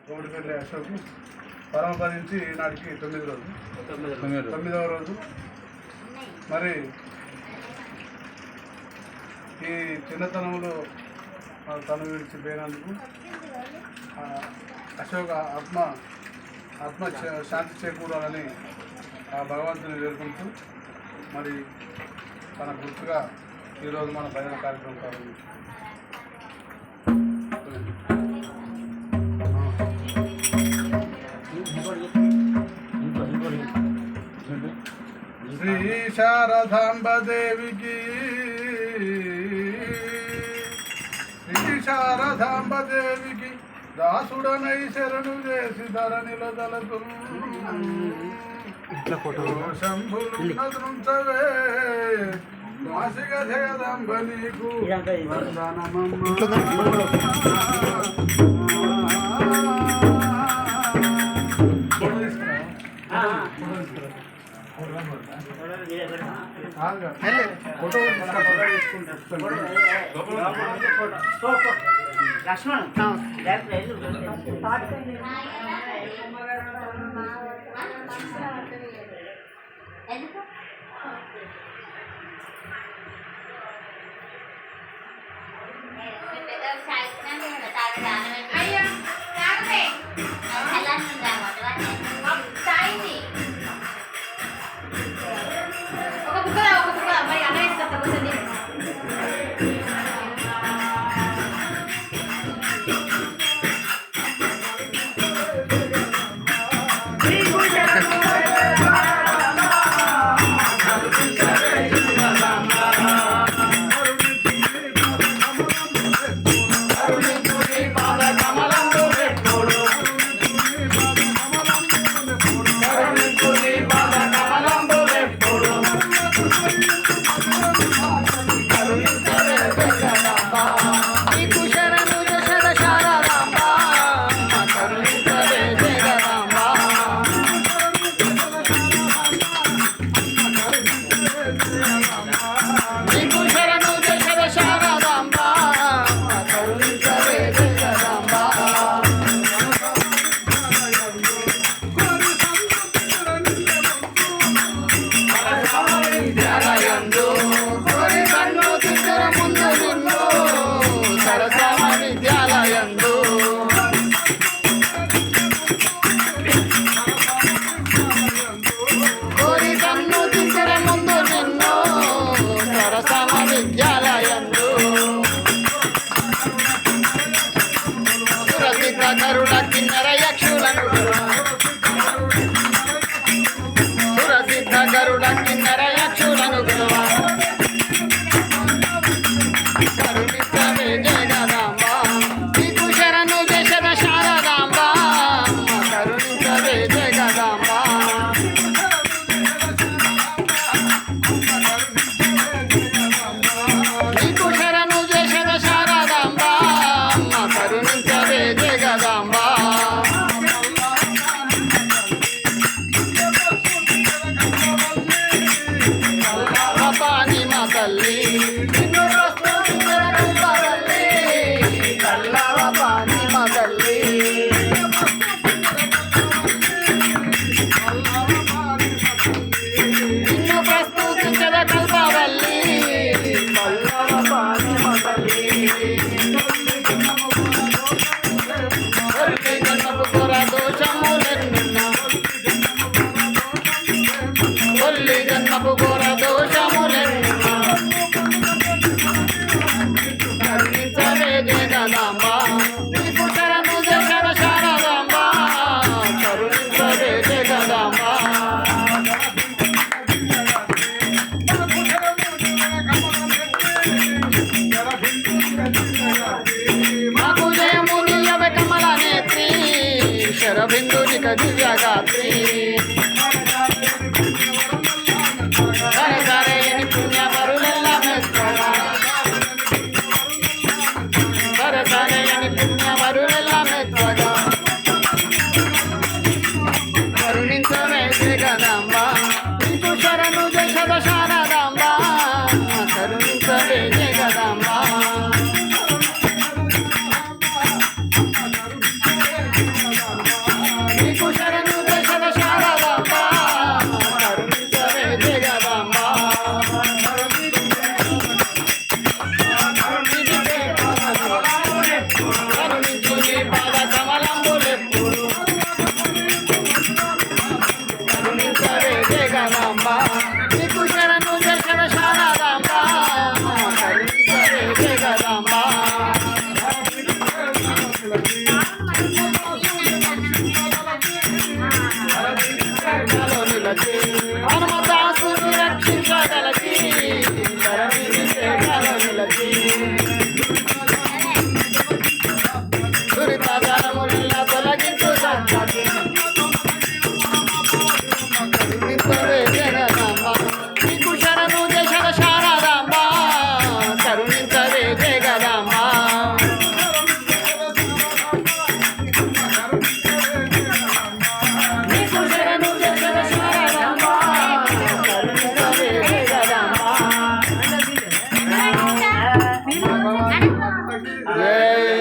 గౌడిపల్లి అశోక్ పరమపదించి నాటికి 9వ రోజు 9వ రోజు మరి ఈ చిన్నతనంలో తను విడిచిపోయినందుకు అశోక్ ఆత్మ శాంతి చేకూరాలని ఆ భగవంతుని వేడుకుంటూ మరి తన గుర్తుగా ఈరోజు మన భజన కార్యక్రమం కావాలి. శ్రీ శారదాంబదేవికి శారదాంబదేవికి దాసుడనై శరణు చేసి ధరణిలో దళతు శంభులుంచవే మాసిక జగదంబ నీకు లక్ష్మణ్ శరబిందునిక దివ్యగాత్రి సరసరేని పుణ్యపరులెల్ల మెచ్చగా సరసరేని పుణ్యపరులెల్ల మెచ్చగా కరుణించవే జగదాంబ నీకు శరణు జగద శారదాంబ కరుణించవే జగదాంబ నీకు శరణు దశల శారదాంబ కరుణించవే జగదాంబ కరుణించు నీ పాద కమలంబులెప్పుడు కరుణించవే జగదాంబ నీకు శరణు దశల శారదాంబ కరుణించవే జగదాంబ హనుమదాసుని రక్షించగలచి దురితముల తొలగించు సత్యకి కరుణించవే జగదాంబ నీకు శరణు దశల శారదాంబ కరుణించవే జగదాంబ నీకు శరణు దశల శారదాంబ కరుణించవే జగదాంబ జై